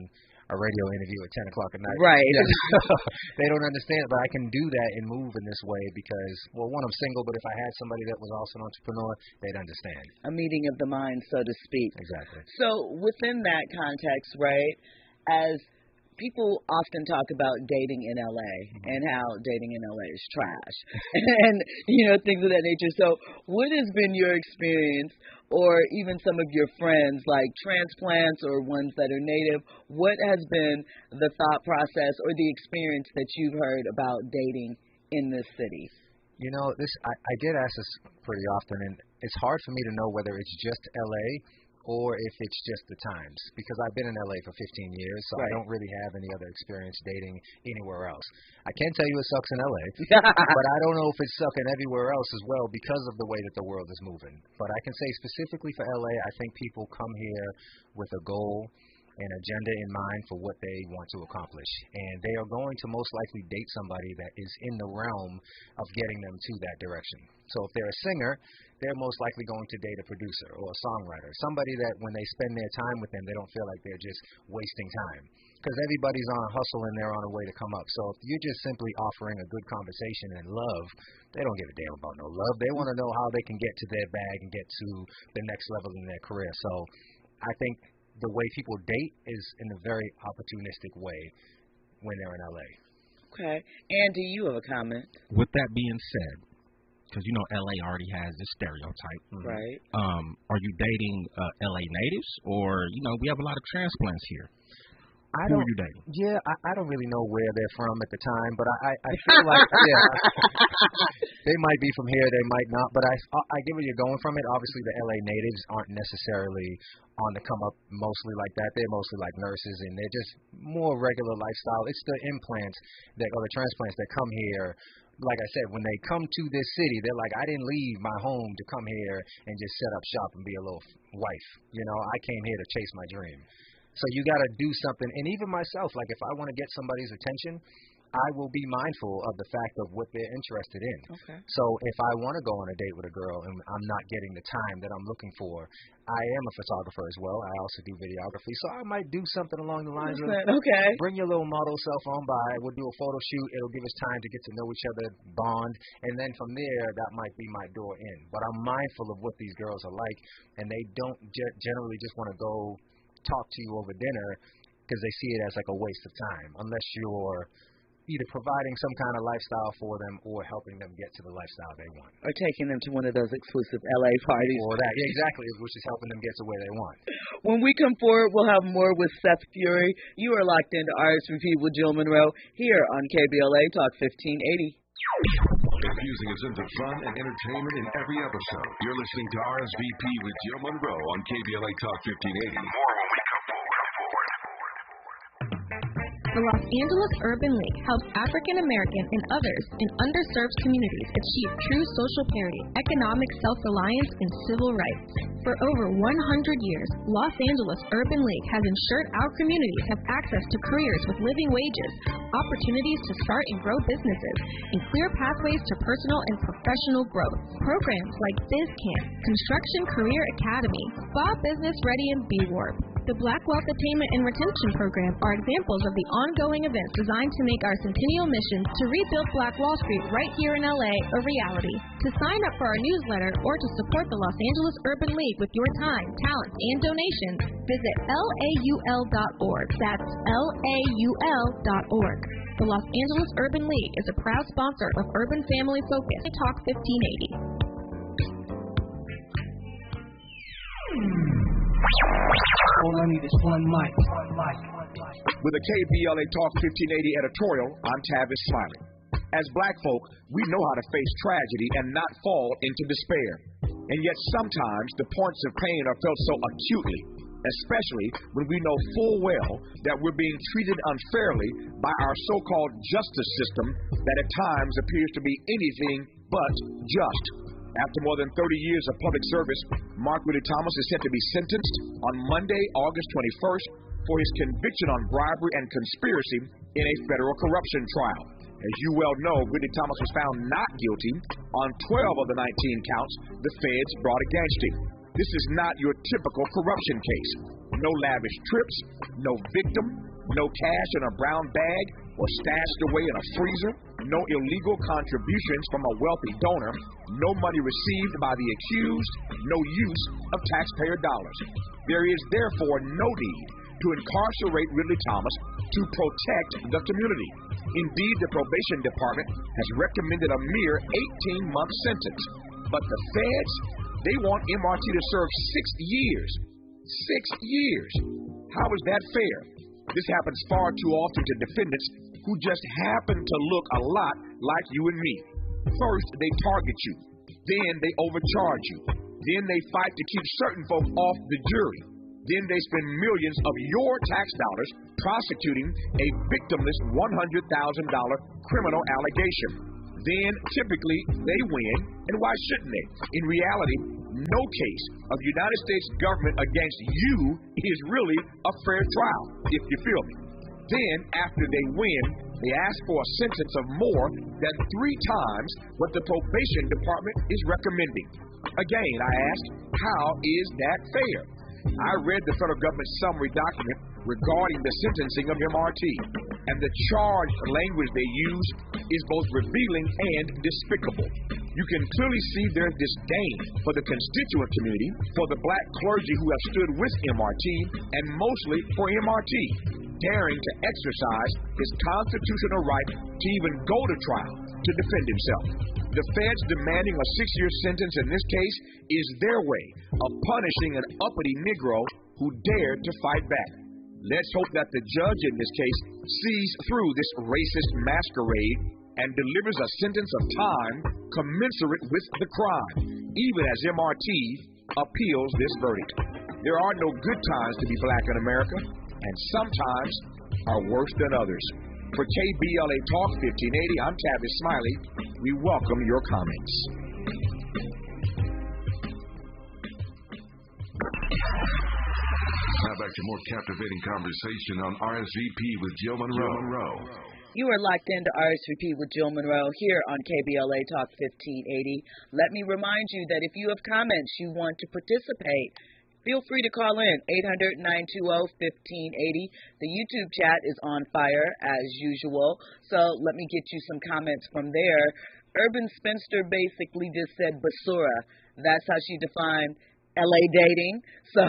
a radio interview at 10 o'clock at night. Right. They don't understand, but I can do that and move in this way because, well, one, I'm single, but if I had somebody that was also an entrepreneur, they'd understand. A meeting of the mind, so to speak. Exactly. So within that context, right, as people often talk about dating in LA and how dating in LA is trash and, things of that nature. So what has been your experience, or even some of your friends, like transplants or ones that are native? What has been the thought process or the experience that you've heard about dating in this city? I get asked this pretty often, and it's hard for me to know whether it's just LA or if it's just the times, because I've been in LA for 15 years, so I don't really have any other experience dating anywhere else. I can tell you it sucks in LA, but I don't know if it's sucking everywhere else as well because of the way that the world is moving. But I can say specifically for LA, I think people come here with a goal an agenda in mind for what they want to accomplish. And they are going to most likely date somebody that is in the realm of getting them to that direction. So if they're a singer, they're most likely going to date a producer or a songwriter, somebody that when they spend their time with them, they don't feel like they're just wasting time. Because everybody's on a hustle and they're on a way to come up. So if you're just simply offering a good conversation and love, they don't give a damn about no love. They want to know how they can get to their bag and get to the next level in their career. So I think the way people date is in a very opportunistic way when they're in LA. Okay. Andy, you have a comment. With that being said, because LA already has this stereotype. Right. Are you dating LA natives, or we have a lot of transplants here? Who are you dating? Yeah, I don't really know where they're from at the time, but I feel like they might be from here, they might not. But I get where you're going from it. Obviously, the LA natives aren't necessarily on the come up mostly like that. They're mostly like nurses, and they're just more regular lifestyle. It's the implants or the transplants that come here. Like I said, when they come to this city, they're like, I didn't leave my home to come here and just set up shop and be a little wife. I came here to chase my dream. So you got to do something. And even myself, like if I want to get somebody's attention, I will be mindful of the fact of what they're interested in. Okay. So if I want to go on a date with a girl and I'm not getting the time that I'm looking for, I am a photographer as well. I also do videography. So I might do something along the lines of, bring your little model cell phone by. We'll do a photo shoot. It'll give us time to get to know each other, bond. And then from there, that might be my door in. But I'm mindful of what these girls are like. And they don't generally just want to go talk to you over dinner because they see it as like a waste of time, unless you're either providing some kind of lifestyle for them or helping them get to the lifestyle they want. Or taking them to one of those exclusive LA parties. Or that, yeah, exactly, which is helping them get to where they want. When we come forward, we'll have more with Seth Fury. You are locked into RSVP with Jill Munroe here on KBLA Talk 1580. Infusing a sense of fun and entertainment in every episode. You're listening to RSVP with Jill Munroe on KBLA Talk 1580. More when we come forward. The Los Angeles Urban League helps African American and others in underserved communities achieve true social parity, economic self-reliance, and civil rights. For over 100 years, Los Angeles Urban League has ensured our communities have access to careers with living wages, opportunities to start and grow businesses, and clear pathways to personal and professional growth. Programs like BizCamp, Construction Career Academy, Spa Business Ready, and B-Warp. The Black Wealth Attainment and Retention Program are examples of the ongoing events designed to make our centennial mission to rebuild Black Wall Street right here in LA a reality. To sign up for our newsletter or to support the Los Angeles Urban League with your time, talents, and donations, visit laul.org. That's laul.org. The Los Angeles Urban League is a proud sponsor of Urban Family Focus Talk 1580. All I need is one mic. With a KBLA Talk 1580 editorial, I'm Tavis Smiley. As black folk, we know how to face tragedy and not fall into despair. And yet sometimes the points of pain are felt so acutely, especially when we know full well that we're being treated unfairly by our so-called justice system that at times appears to be anything but just. After more than 30 years of public service, Mark Ridley Thomas is set to be sentenced on Monday, August 21st, for his conviction on bribery and conspiracy in a federal corruption trial. As you well know, Ridley Thomas was found not guilty on 12 of the 19 counts the feds brought against him. This is not your typical corruption case. No lavish trips, no victim, no cash in a brown bag or stashed away in a freezer, no illegal contributions from a wealthy donor, no money received by the accused, no use of taxpayer dollars. There is therefore no need to incarcerate Ridley Thomas to protect the community. Indeed, the probation department has recommended a mere 18-month sentence. But the feds, they want MRT to serve 6 years. 6 years. How is that fair? This happens far too often to defendants who just happen to look a lot like you and me. First, they target you. Then they overcharge you. Then they fight to keep certain folks off the jury. Then they spend millions of your tax dollars prosecuting a victimless $100,000 criminal allegation. Then, typically, they win, and why shouldn't they? In reality, no case of the United States government against you is really a fair trial, if you feel me. Then, after they win, they ask for a sentence of more than 3 times what the probation department is recommending. Again, I ask, how is that fair? I read the federal government's summary document regarding the sentencing of MRT, and the charged language they use is both revealing and despicable. You can clearly see their disdain for the constituent community, for the black clergy who have stood with MRT, and mostly for MRT, daring to exercise his constitutional right to even go to trial to defend himself. The feds demanding a 6-year sentence in this case is their way of punishing an uppity Negro who dared to fight back. Let's hope that the judge in this case sees through this racist masquerade and delivers a sentence of time commensurate with the crime, even as MRT appeals this verdict. There are no good times to be black in America, and sometimes are worse than others. For KBLA Talk 1580, I'm Tavis Smiley. We welcome your comments. Now back to more captivating conversation on RSVP with Jill Munroe. You are locked into RSVP with Jill Munroe here on KBLA Talk 1580. Let me remind you that if you have comments you want to participate, feel free to call in, 800-920-1580. The YouTube chat is on fire, as usual, so let me get you some comments from there. Urban Spinster basically just said basura. That's how she defined LA dating. So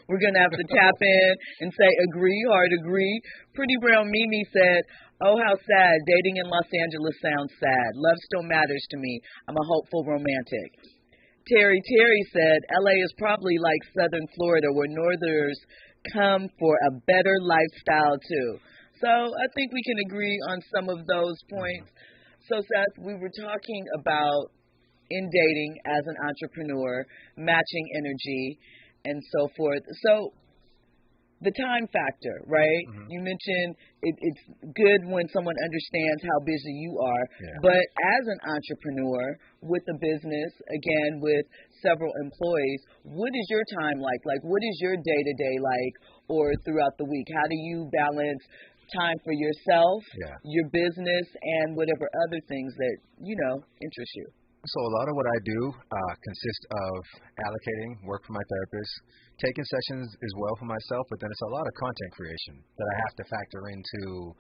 we're going to have to tap in and say agree, hard agree. Pretty Brown Mimi said, oh, how sad. Dating in Los Angeles sounds sad. Love still matters to me. I'm a hopeful romantic. Terry said, LA is probably like Southern Florida where Northerners come for a better lifestyle too. So I think we can agree on some of those points. So Seth, we were talking about in dating as an entrepreneur, matching energy and so forth. So the time factor, right? You mentioned it's good when someone understands how busy you are, but as an entrepreneur with a business, again, with several employees, what is your time like? Like, what is your day-to-day like or throughout the week? How do you balance time for yourself, your business, and whatever other things that, interest you? So a lot of what I do consists of allocating work for my therapist, taking sessions as well for myself, but then it's a lot of content creation that I have to factor into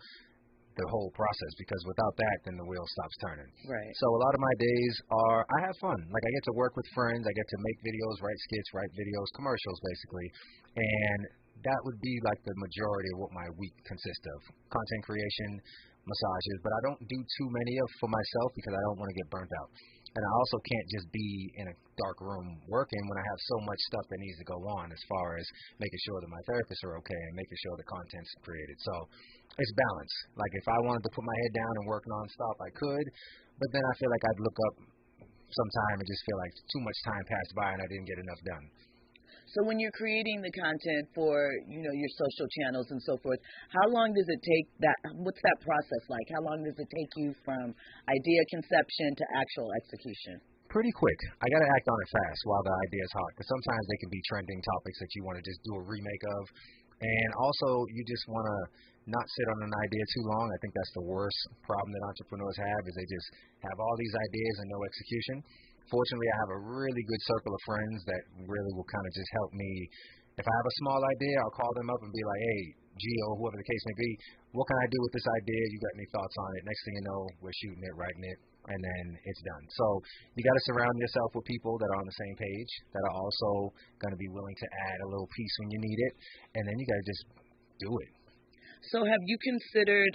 the whole process, because without that, then the wheel stops turning. Right. So a lot of my days are, I have fun. Like, I get to work with friends, I get to make videos, write skits, write videos, commercials basically, and that would be like the majority of what my week consists of. Content creation, massages, but I don't do too many of for myself because I don't want to get burnt out. And I also can't just be in a dark room working when I have so much stuff that needs to go on as far as making sure that my therapists are okay and making sure the content's created. So it's balance. Like, if I wanted to put my head down and work nonstop, I could, but then I feel like I'd look up sometime and just feel like too much time passed by and I didn't get enough done. So when you're creating the content for, your social channels and so forth, how long does it take what's that process like? How long does it take you from idea conception to actual execution? Pretty quick. I got to act on it fast while the idea is hot, because sometimes they can be trending topics that you want to just do a remake of. And also, you just want to not sit on an idea too long. I think that's the worst problem that entrepreneurs have, is they just have all these ideas and no execution. Fortunately, I have a really good circle of friends that really will kind of just help me. If I have a small idea, I'll call them up and be like, hey, Gio, whoever the case may be, what can I do with this idea? You got any thoughts on it? Next thing you know, we're shooting it, writing it, and then it's done. So you got to surround yourself with people that are on the same page, that are also going to be willing to add a little piece when you need it, and then you got to just do it. So have you considered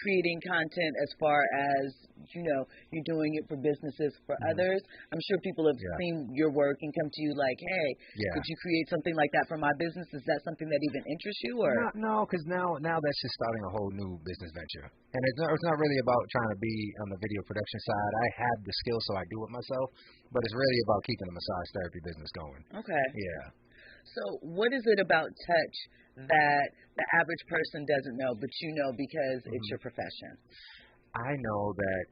creating content as far as, you're doing it for businesses for others? I'm sure people have seen your work and come to you like, hey, could you create something like that for my business? Is that something that even interests you? Or No, because now that's just starting a whole new business venture. And it's not really about trying to be on the video production side. I have the skill, so I do it myself. But it's really about keeping the massage therapy business going. Okay. Yeah. So what is it about touch that the average person doesn't know, but you know because it's your profession? I know that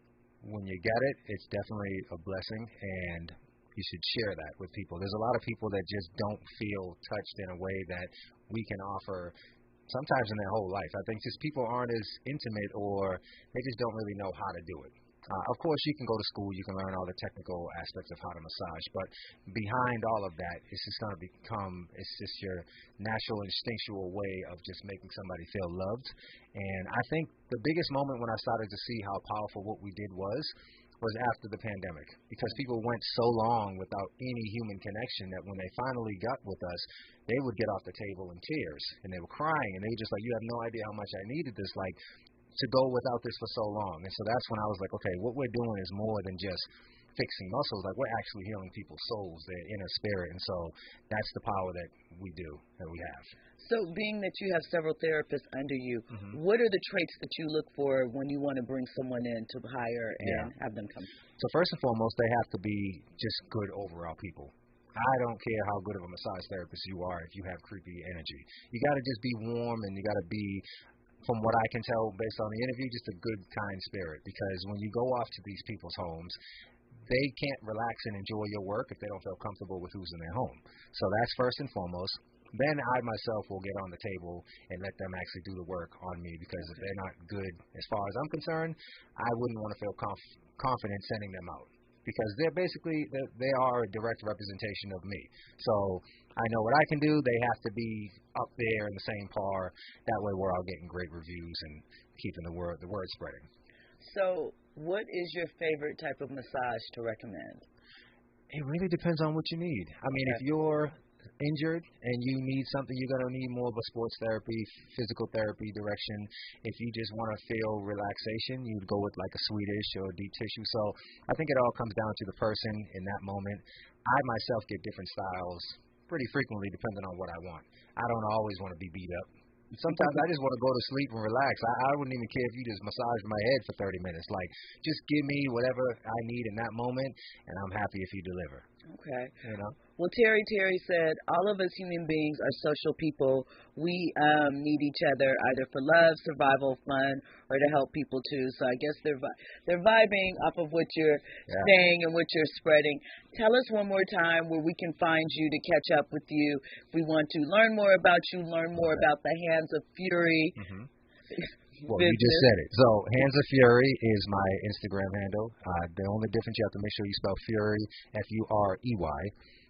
when you get it, it's definitely a blessing, and you should share that with people. There's a lot of people that just don't feel touched in a way that we can offer sometimes in their whole life. I think just people aren't as intimate, or they just don't really know how to do it. Of course, you can go to school, you can learn all the technical aspects of how to massage, but behind all of that, it's just going to it's just your natural, instinctual way of just making somebody feel loved. And I think the biggest moment when I started to see how powerful what we did was after the pandemic, because people went so long without any human connection that when they finally got with us, they would get off the table in tears, and they were crying, and they were just like, you have no idea how much I needed this, like, to go without this for so long. And so that's when I was like, okay, what we're doing is more than just fixing muscles. Like, we're actually healing people's souls, their inner spirit. And so that's the power that we do, that we have. So being that you have several therapists under you, what are the traits that you look for when you want to bring someone in to hire and have them come? So first and foremost, they have to be just good overall people. I don't care how good of a massage therapist you are if you have creepy energy. You got to just be warm, and you got to be, from what I can tell based on the interview, just a good, kind spirit. Because when you go off to these people's homes, they can't relax and enjoy your work if they don't feel comfortable with who's in their home. So that's first and foremost. Then I myself will get on the table and let them actually do the work on me, because if they're not good as far as I'm concerned, I wouldn't want to feel confident sending them out, because they are a direct representation of me. So I know what I can do. They have to be up there in the same par. That way we're all getting great reviews and keeping the word spreading. So what is your favorite type of massage to recommend? It really depends on what you need. I mean, if you're injured and you need something, you're going to need more of a sports therapy, physical therapy direction. If you just want to feel relaxation, you'd go with like a Swedish or deep tissue. So I think it all comes down to the person in that moment. I myself get different styles pretty frequently depending on what I want. I don't always want to be beat up. Sometimes I just want to go to sleep and relax. I wouldn't even care if you just massage my head for 30 minutes. Like, just give me whatever I need in that moment, and I'm happy if you deliver. Okay. You know? Well, Terry said, all of us human beings are social people. We need each other either for love, survival, fun, or to help people too. So I guess they're vibing off of what you're saying and what you're spreading. Tell us one more time where we can find you to catch up with you. If we want to learn more about you, learn more about the Hands of Fury. Mm-hmm. Well, you just said it. So, Hands of Fury is my Instagram handle. The only difference, you have to make sure you spell Fury, F-U-R-E-Y.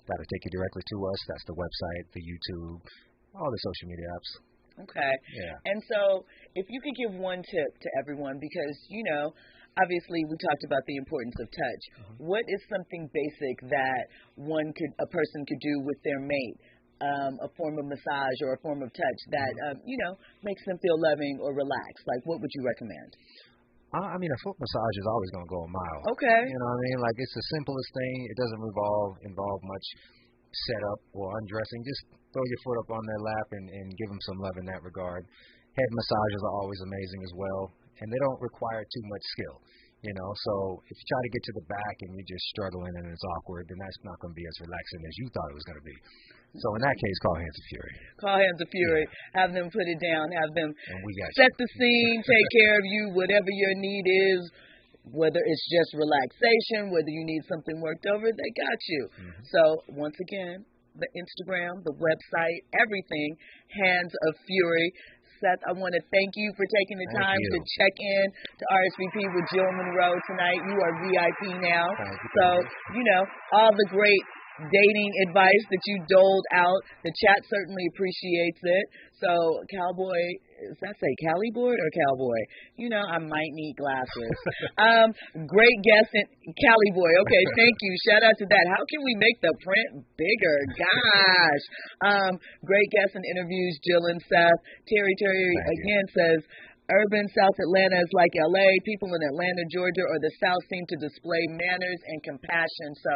That'll take you directly to us. That's the website, the YouTube, all the social media apps. Okay. Yeah. And so, if you could give one tip to everyone, because, you know, obviously we talked about the importance of touch. Mm-hmm. What is something basic that a person could do with their mate? A form of massage or a form of touch that, you know, makes them feel loving or relaxed? Like, what would you recommend? I mean, a foot massage is always going to go a mile. Okay. You know what I mean? Like, it's the simplest thing. It doesn't involve much setup or undressing. Just throw your foot up on their lap and give them some love in that regard. Head massages are always amazing as well, and they don't require too much skill. You know, so if you try to get to the back and you're just struggling and it's awkward, then that's not going to be as relaxing as you thought it was going to be. So in that case, call Hands of Fury. Call Hands of Fury. Yeah. Have them put it down. Have them set the you. scene, take care of you, whatever your need is, whether it's just relaxation, whether you need something worked over, they got you. Mm-hmm. So once again, the Instagram, the website, everything, Hands of Fury. Seth, I want to thank you for taking the time to check in to RSVP with Jill Munroe tonight. You are VIP now. So, you know, all the great dating advice that you doled out, the chat certainly appreciates it. So, Cowboy, does that say Cali board or Cowboy? You know, I might need glasses. Great guest, Cali Boy. Okay, thank you. Shout out to that. How can we make the print bigger? Gosh. Great guests and interviews, Jill and Seth. Terry again says, urban South Atlanta is like LA. People in Atlanta, Georgia, or the South seem to display manners and compassion. So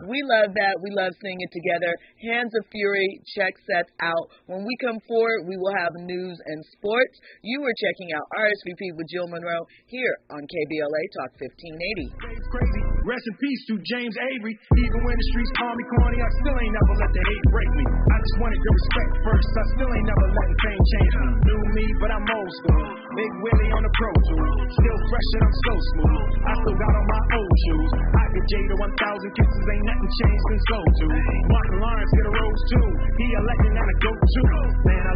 we love that. We love seeing it together. Hands of Fury, check Seth out. When we come forward, we will have news and sports. You were checking out RSVP with Jill Munroe here on KBLA Talk 1580. Crazy. Rest in peace to James Avery. Even when the streets call me corny, I still ain't never let the hate break me. I just wanted the respect first. I still ain't never letting fame change me. New me, but I'm old school. Big Willie on the Pro Tool. Still fresh and I'm so smooth. I still got on my old shoes. I get Jada 1,000 kisses, ain't nothing changed since go to. Martin Lawrence get a rose too. He a legend and a go-to. Man, I